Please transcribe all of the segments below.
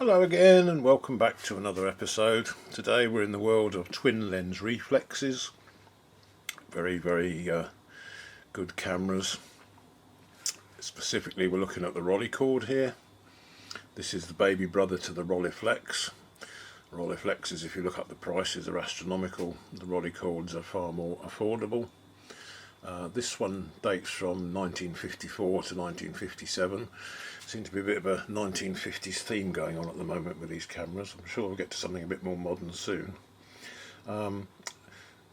Hello again and welcome back to another episode. Today we're in the world of twin lens reflexes. Very good cameras. Specifically we're looking at the Rolleicord here. This is the baby brother to the Rolleiflex. Rolleiflexes, if you look up the prices, are astronomical. The Rolleicords are far more affordable. This one dates from 1954 to 1957. Seems to be a bit of a 1950s theme going on at the moment with these cameras. I'm sure we'll get to something a bit more modern soon.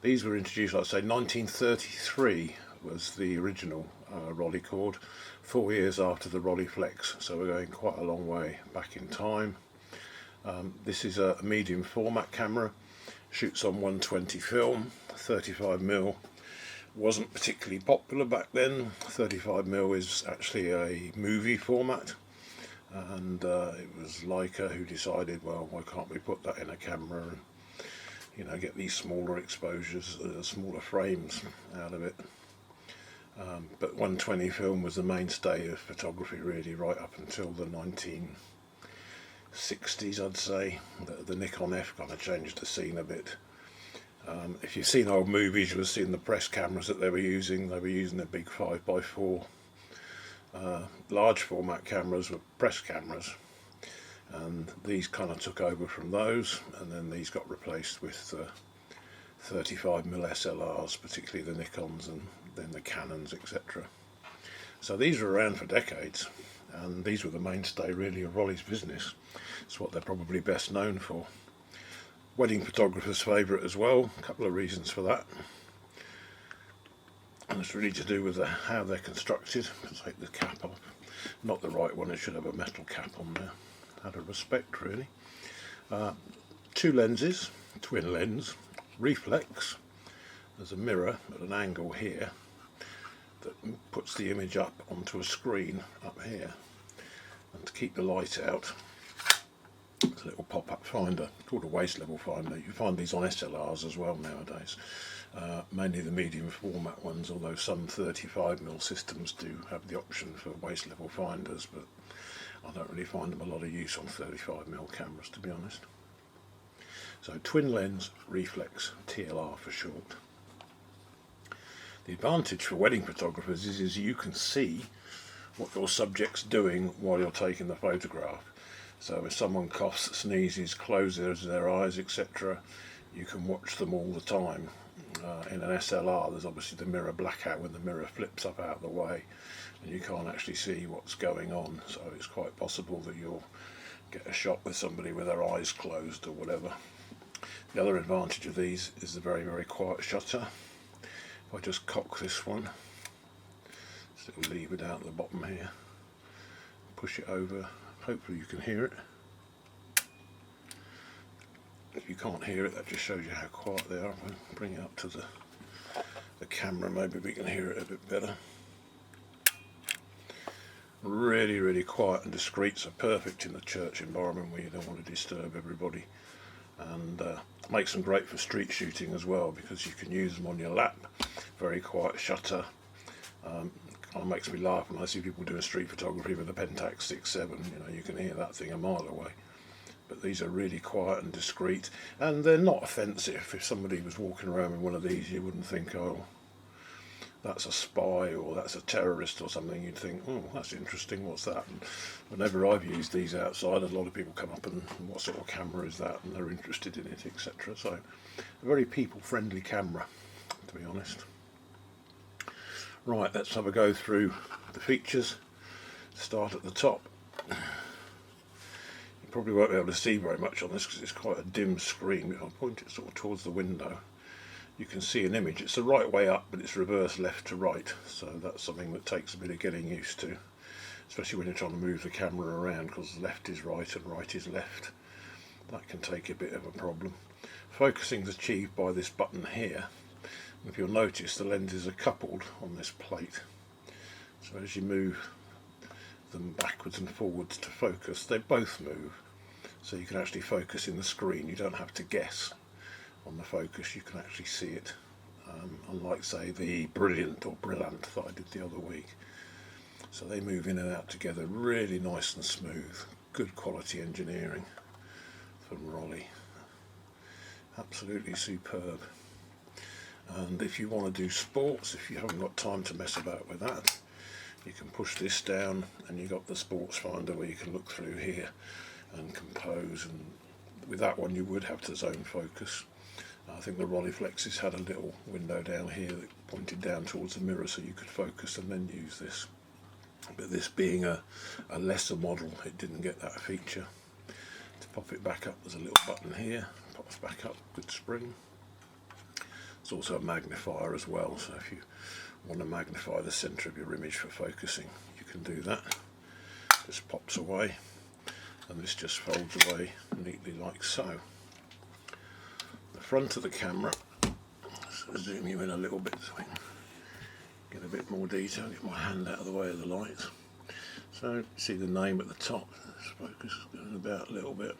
These were introduced, like I say, 1933 was the original Rolleicord, 4 years after the Rolleiflex, so we're going quite a long way back in time. This is a medium format camera, shoots on 120 film, 35mm. Wasn't particularly popular back then. 35mm is actually a movie format, and it was Leica who decided, well, why can't we put that in a camera and, you know, get these smaller exposures, smaller frames out of it. But 120 film was the mainstay of photography really right up until the 1960s, I'd say. The Nikon F kind of changed the scene a bit. If you've seen old movies, you'll have seen the press cameras that they were using. They were using the big 5x4 large format cameras were press cameras, and these kind of took over from those, and then these got replaced with 35mm SLRs, particularly the Nikons and then the Canons, etc. So these were around for decades, and these were the mainstay really of Rollie's business. It's what they're probably best known for. Wedding photographer's favourite as well, a couple of reasons for that. And it's really to do with how they're constructed. I'll take the cap off. Not the right one, it should have a metal cap on there. Out of respect really. Two lenses, twin lens, reflex. There's a mirror at an angle here that puts the image up onto a screen up here. And to keep the light out, it's a little pop-up finder called a waist level finder. You find these on SLRs as well nowadays, mainly the medium format ones, although some 35mm systems do have the option for waist level finders, but I don't really find them a lot of use on 35mm cameras, to be honest. So twin lens reflex, TLR for short. The advantage for wedding photographers is you can see what your subject's doing while you're taking the photograph. So if someone coughs, sneezes, closes their eyes, etc., you can watch them all the time. In an SLR, there's obviously the mirror blackout when the mirror flips up out of the way, and you can't actually see what's going on. So it's quite possible that you'll get a shot with somebody with their eyes closed or whatever. The other advantage of these is the very quiet shutter. If I just cock this one, this little lever down at the bottom here, push it over. Hopefully you can hear it. If you can't hear it, that just shows you how quiet they are. I'll bring it up to the camera, maybe we can hear it a bit better. Really quiet and discreet, so perfect in the church environment where you don't want to disturb everybody. And makes them great for street shooting as well, because you can use them on your lap. Very quiet shutter. Kind of makes me laugh when I see people doing street photography with a Pentax 6.7. You know, you can hear that thing a mile away. But these are really quiet and discreet, and they're not offensive. If somebody was walking around with one of these, you wouldn't think, oh, that's a spy or that's a terrorist or something. You'd think, oh, that's interesting, what's that? And whenever I've used these outside, a lot of people come up and, what sort of camera is that? And they're interested in it, etc. So a very people-friendly camera, to be honest. Right, let's have a go through the features. Start at the top. You probably won't be able to see very much on this because it's quite a dim screen. If I point it sort of towards the window, you can see an image. It's the right way up, but it's reversed left to right, so that's something that takes a bit of getting used to, especially when you're trying to move the camera around, because left is right and right is left. That can take a bit of a problem. Focusing is achieved by this button here. If you'll notice, the lenses are coupled on this plate, so as you move them backwards and forwards to focus, they both move, so you can actually focus in the screen. You don't have to guess on the focus, you can actually see it, unlike say the Brilliant or Brillant that I did the other week. So they move in and out together really nice and smooth, good quality engineering from Rollie. Absolutely superb. And if you want to do sports, if you haven't got time to mess about with that, you can push this down and you've got the sports finder where you can look through here and compose, and with that one you would have to zone focus. I think the Rolleiflexes had a little window down here that pointed down towards the mirror so you could focus and then use this. But this being a lesser model, it didn't get that feature. To pop it back up, there's a little button here, pops back up, good spring. It's also a magnifier as well, so if you want to magnify the centre of your image for focusing, you can do that. Just pops away, and this just folds away neatly like so. The front of the camera, let's zoom you in a little bit so we can get a bit more detail, get my hand out of the way of the light. So see the name at the top, let's focus about a little bit.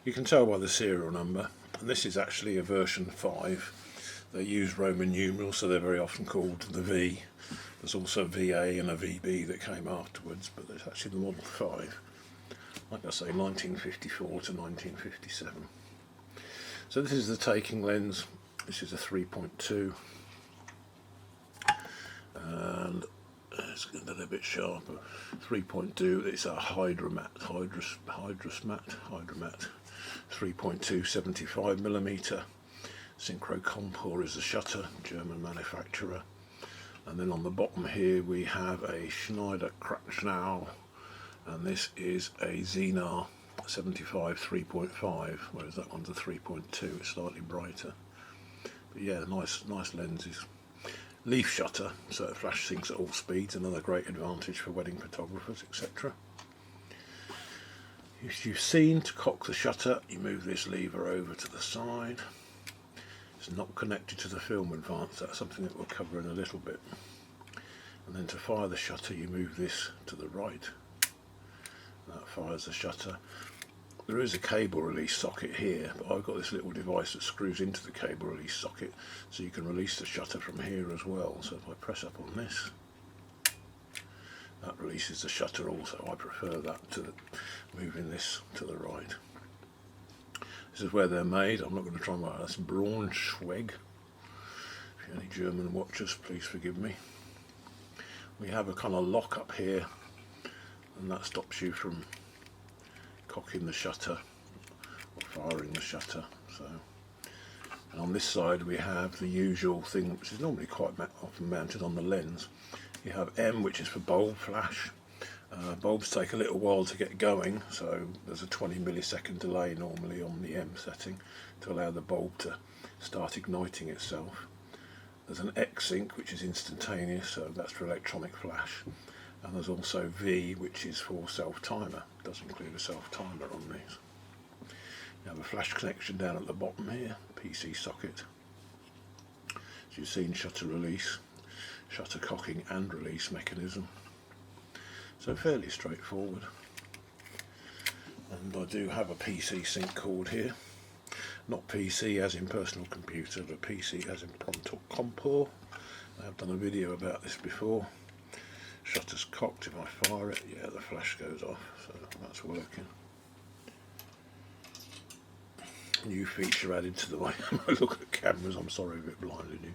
You can tell by the serial number, and this is actually a version 5. They use Roman numerals, so they're very often called the V. There's also VA and a VB that came afterwards, but there's actually the Model 5. Like I say, 1954 to 1957. So this is the taking lens. This is a 3.2. And it's getting a little bit sharper. 3.2. It's a Hydromat 3.2 75mm. Synchro Compor is the shutter, German manufacturer. And then on the bottom here we have a Schneider Kratschnau, and this is a Zenar 75 3.5, whereas that one's a 3.2. It's slightly brighter. But yeah, nice lenses. Leaf shutter, so it flash syncs at all speeds, another great advantage for wedding photographers, etc. If you've seen, to cock the shutter, you move this lever over to the side. It's not connected to the film advance, that's something that we'll cover in a little bit. And then to fire the shutter, you move this to the right. That fires the shutter. There is a cable release socket here, but I've got this little device that screws into the cable release socket, so you can release the shutter from here as well. So if I press up on this, that releases the shutter also. I prefer that to moving this to the right. This is where they're made. I'm not going to try and write that's Braunschweig. If you're any German watchers, please forgive me. We have a kind of lock up here, and that stops you from cocking the shutter or firing the shutter. So, and on this side we have the usual thing, which is normally quite often mounted on the lens. You have M, which is for bulb flash. Bulbs take a little while to get going, so there's a 20 millisecond delay normally on the M setting to allow the bulb to start igniting itself. There's an X sync, which is instantaneous, so that's for electronic flash. And there's also V, which is for self-timer. It does include a self-timer on these. You have a flash connection down at the bottom here, PC socket. As you've seen, shutter release, shutter cocking and release mechanism. So fairly straightforward. And I do have a PC sync cord here. Not PC as in personal computer, but PC as in Pronto Compor. I've done a video about this before. Shutter's cocked. If I fire it, yeah, the flash goes off, so that's working. New feature added to the way I look at cameras. I'm sorry if it blinded you.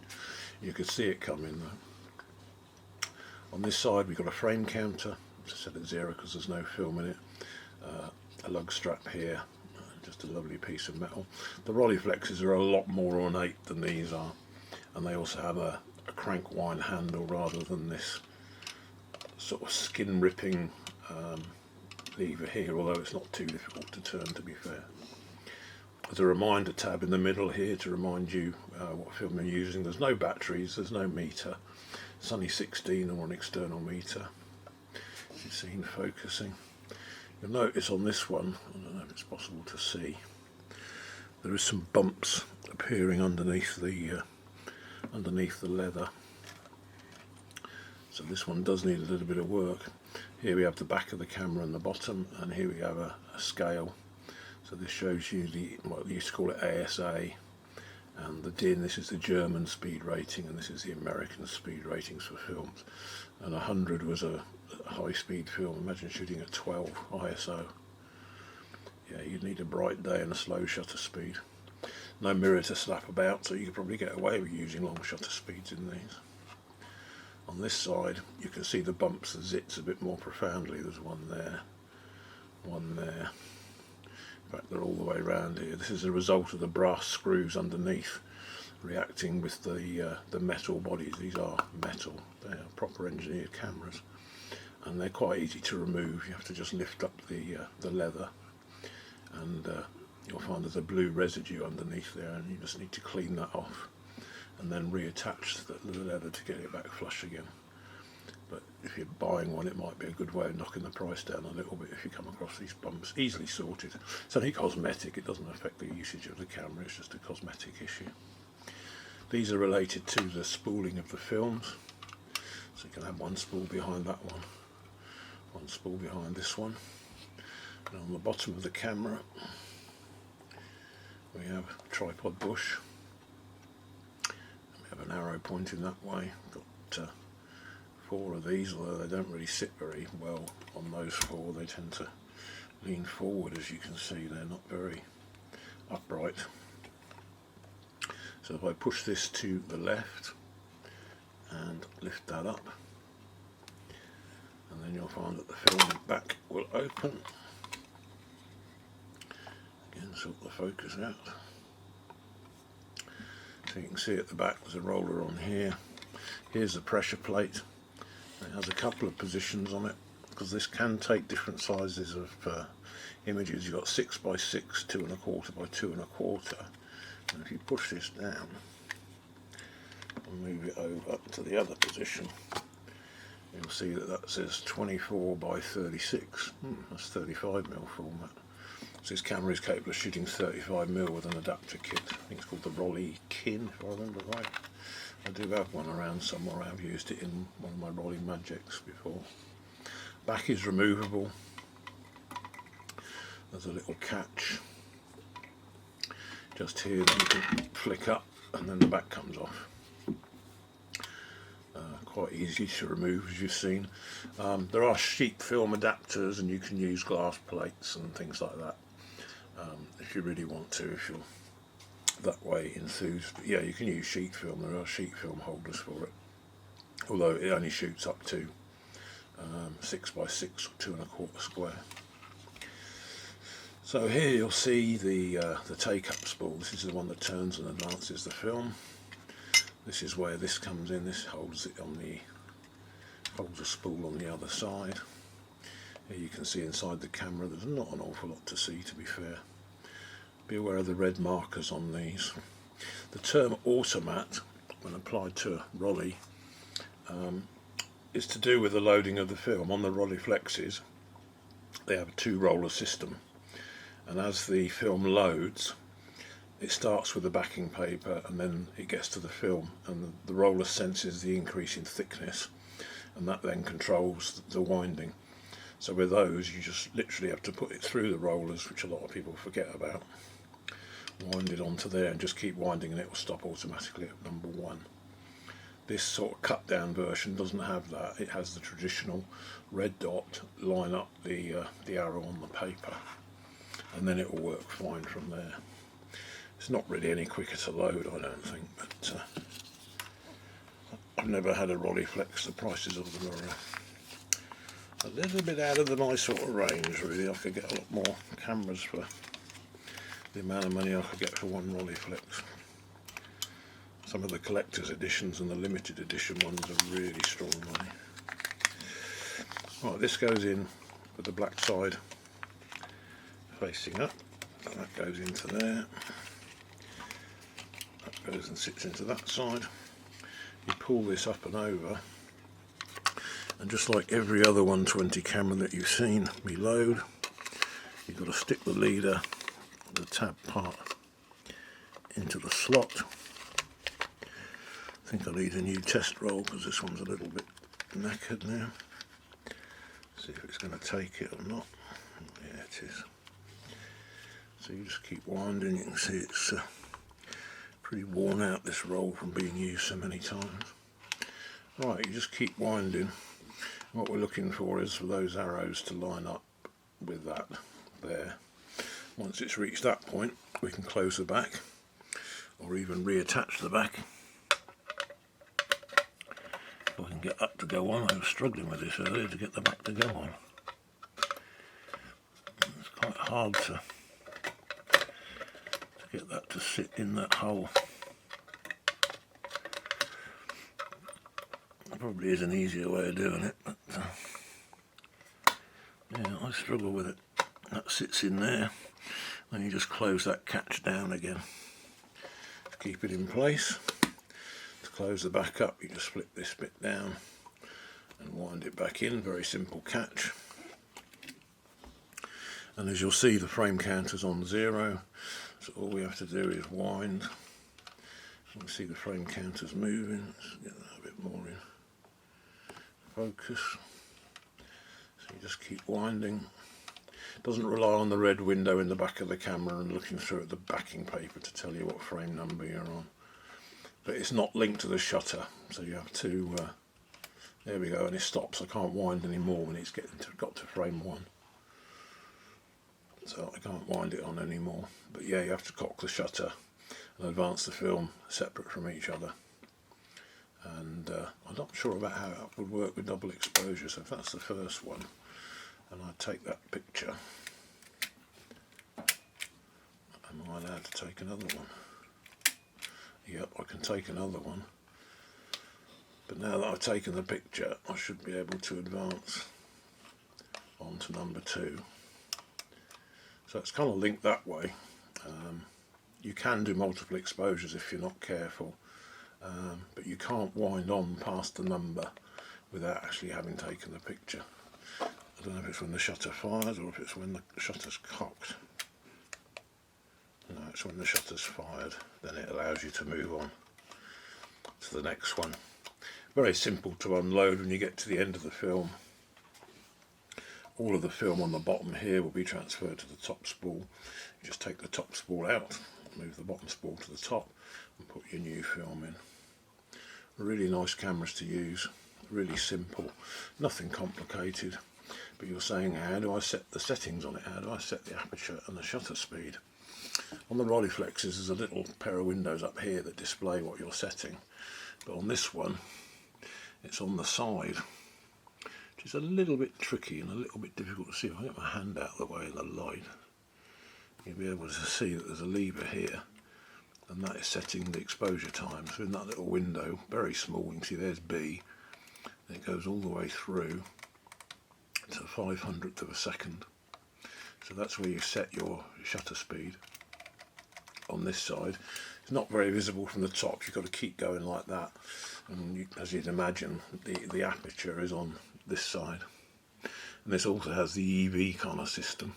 You could see it coming though. On this side we've got a frame counter, set at 0 because there's no film in it. A lug strap here, just a lovely piece of metal. The Rolleiflexes are a lot more ornate than these are, and they also have a crank wind handle rather than this sort of skin ripping lever here, although it's not too difficult to turn, to be fair. There's a reminder tab in the middle here to remind you what film you're using. There's no batteries, there's no meter. It's only 16 or an external meter. As you've seen focusing. You'll notice on this one, I don't know if it's possible to see, there is some bumps appearing underneath the leather. So this one does need a little bit of work. Here we have the back of the camera and the bottom, and here we have a scale. So this shows you what they used to call it ASA, and the DIN, this is the German speed rating, and this is the American speed ratings for films. And 100 was a high speed film. Imagine shooting at 12 ISO. you'd need a bright day and a slow shutter speed. No mirror to slap about, so you could probably get away with using long shutter speeds in these. On this side you can see the bumps, the zits a bit more profoundly. There's one there, one there. In fact, they're all the way around here. This is a result of the brass screws underneath reacting with the metal bodies. These are metal, they are proper engineered cameras, and they're quite easy to remove. You have to just lift up the leather, and you'll find there's a blue residue underneath there, and you just need to clean that off and then reattach the leather to get it back flush again. But if you're buying one, it might be a good way of knocking the price down a little bit if you come across these bumps. Easily sorted. It's only cosmetic, it doesn't affect the usage of the camera, it's just a cosmetic issue. These are related to the spooling of the films, so you can have one spool behind that one spool behind this one, and on the bottom of the camera we have a tripod bush, and we have an arrow pointing that way. Got 4 of these, although they don't really sit very well on those 4. They tend to lean forward, as you can see. They're not very upright. So if I push this to the left and lift that up, and then you'll find that the film back will open. Again, sort the focus out. So you can see at the back there's a roller on here. Here's the pressure plate. It has a couple of positions on it, because this can take different sizes of images. You've got 6 by 6, 2 1/4 by 2 1/4. And if you push this down and move it over to the other position, you'll see that says 24 by 36. That's 35mm format. So this camera is capable of shooting 35mm with an adapter kit. I think it's called the Rolleicord, if I remember right. I do have one around somewhere. I've used it in one of my rolling magics before. Back is removable. There's a little catch just here that you can flick up, and then the back comes off. Quite easy to remove, as you've seen. There are sheet film adapters, and you can use glass plates and things like that if you really want to, if you're that way enthused. But yeah, you can use sheet film. There are sheet film holders for it, although it only shoots up to 6 by 6 or 2 1/4 square. So here you'll see the take-up spool. This is the one that turns and advances the film. This is where this comes in. This holds it on holds a spool on the other side. Here you can see inside the camera. There's not an awful lot to see, to be fair. Be aware of the red markers on these. The term automat, when applied to a Rollie, is to do with the loading of the film. On the Rolleiflexes, they have a 2-roller system. And as the film loads, it starts with the backing paper, and then it gets to the film, and the roller senses the increase in thickness, and that then controls the winding. So with those, you just literally have to put it through the rollers, which a lot of people forget about. Wind it onto there and just keep winding, and it will stop automatically at number 1. This sort of cut down version doesn't have that. It has the traditional red dot line up the arrow on the paper, and then it will work fine from there. It's not really any quicker to load, I don't think, but I've never had a Rolleiflex. The prices of them are a little bit out of my sort of range, really. I could get a lot more cameras for the amount of money I could get for one Rolleiflex. Some of the collector's editions and the limited edition ones are really strong money. Right, this goes in with the black side facing up, and that goes into there. That goes and sits into that side. You pull this up and over, and just like every other 120 camera that you've seen me load, you've got to stick the leader, the tab part, into the slot. I think I need a new test roll because this one's a little bit knackered now. See if it's going to take it or not. Yeah, it is. So you just keep winding. You can see it's pretty worn out, this roll, from being used so many times. Right, you just keep winding. What we're looking for is for those arrows to line up with that there. Once it's reached that point, we can close the back or even reattach the back. If I can get that to go on. I was struggling with this earlier to get the back to go on. It's quite hard to get that to sit in that hole. There probably is an easier way of doing it, but yeah, I struggle with it. That sits in there, then you just close that catch down again to keep it in place. To close the back up, you just flip this bit down and wind it back in. Very simple catch. And as you'll see, the frame counter's on 0, so all we have to do is wind. You can see the frame counter's moving. Let's get that a bit more in focus. So you just keep winding. Doesn't rely on the red window in the back of the camera and looking through at the backing paper to tell you what frame number you're on. But it's not linked to the shutter, so you have to, there we go, and it stops. I can't wind anymore when it's got to frame 1. So I can't wind it on anymore. But yeah, you have to cock the shutter and advance the film separate from each other. And I'm not sure about how that would work with double exposure, so if that's the first one, and I take that picture, am I allowed to take another one? Yep, I can take another one. But now that I've taken the picture, I should be able to advance on to number 2. So it's kind of linked that way. You can do multiple exposures if you're not careful, but you can't wind on past the number without actually having taken the picture. I don't know if it's when the shutter fires or if it's when the shutter's cocked. No, it's when the shutter's fired, then it allows you to move on to the next one. Very simple to unload when you get to the end of the film. All of the film on the bottom here will be transferred to the top spool. You just take the top spool out, move the bottom spool to the top and put your new film in. Really nice cameras to use, really simple, nothing complicated. But you're saying, how do I set the settings on it? How do I set the aperture and the shutter speed? On the Rolleiflexes there's a little pair of windows up here that display what you're setting, but on this one it's on the side, which is a little bit tricky and a little bit difficult to see. If I get my hand out of the way in the light, you'll be able to see that there's a lever here, and that is setting the exposure time. So in that little window, very small, you can see there's B, and it goes all the way through to 500th of a second. So that's where you set your shutter speed on this side. It's not very visible from the top, you've got to keep going like that, and you, as you'd imagine, the aperture is on this side. And this also has the EV kind of system.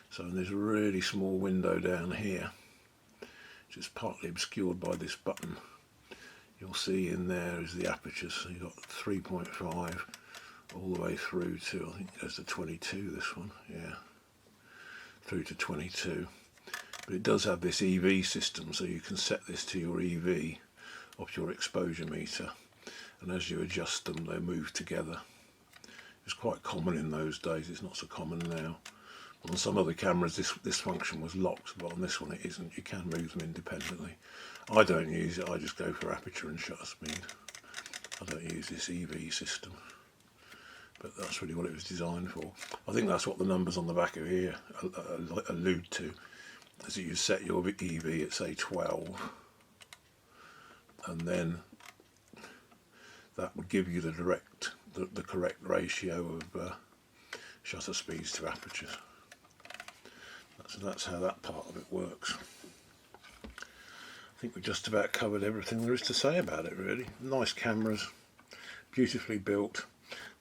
So there's a really small window down here, which is partly obscured by this button. You'll see in there is the aperture, so you've got 3.5 all the way through to, I think it goes to 22, this one, yeah, through to 22. But it does have this EV system, so you can set this to your EV off your exposure meter, and as you adjust them they move together. It's quite common in those days, it's not so common now. On some other cameras this function was locked, but on this one it isn't. You can move them independently. I don't use it, I just go for aperture and shutter speed. I don't use this EV system, but that's really what it was designed for. I think that's what the numbers on the back of here allude to, is that you set your EV at say 12, and then that would give you the correct ratio of shutter speeds to apertures. That's how that part of it works. I think we've just about covered everything there is to say about it, really. Nice cameras, beautifully built.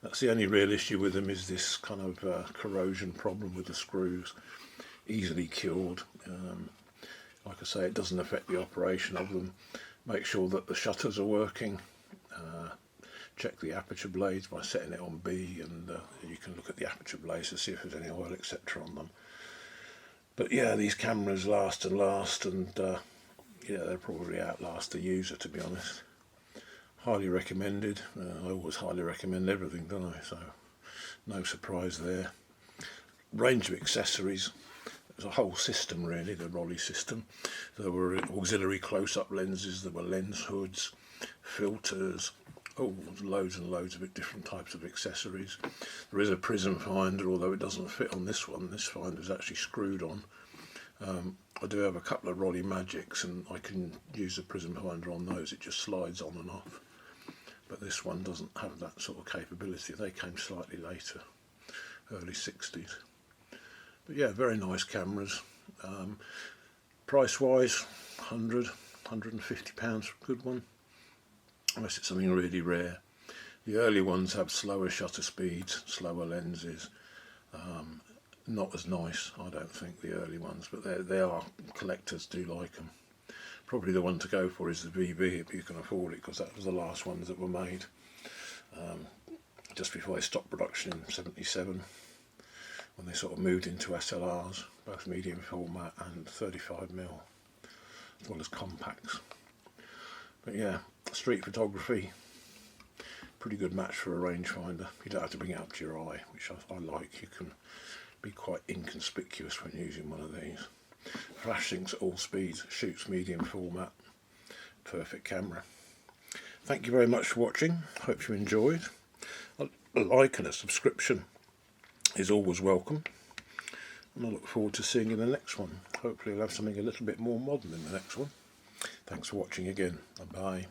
That's the only real issue with them, is this kind of corrosion problem with the screws. Easily cured. Like I say, it doesn't affect the operation of them. Make sure that the shutters are working. Check the aperture blades by setting it on B, and you can look at the aperture blades to see if there's any oil, etc. on them. But yeah, these cameras last and last, and yeah, they'll probably outlast the user, to be honest. Highly recommended. I always highly recommend everything, don't I? So no surprise there. Range of accessories. It was a whole system really, the Rollie system. There were auxiliary close-up lenses, there were lens hoods, filters, loads and loads of different types of accessories. There is a prism finder, although it doesn't fit on this one. This finder is actually screwed on. I do have a couple of Rollie Magics and I can use the prism finder on those, it just slides on and off. But this one doesn't have that sort of capability. They came slightly later, early 60s. But yeah, very nice cameras. Price wise, £150 for a good one, unless it's something really rare. The early ones have slower shutter speeds, slower lenses. Not as nice, I don't think, the early ones, but they are, collectors do like them. Probably the one to go for is the VB if you can afford it, because that was the last ones that were made just before they stopped production in '77, when they sort of moved into SLRs, both medium format and 35mm, as well as compacts. But yeah, street photography, pretty good match for a rangefinder. You don't have to bring it up to your eye, which I like. You can be quite inconspicuous when using one of these. Flash syncs at all speeds, shoots medium format, perfect camera. Thank you very much for watching, hope you enjoyed. A like and a subscription is always welcome, and I look forward to seeing you in the next one. Hopefully I'll have something a little bit more modern in the next one. Thanks for watching again, bye bye.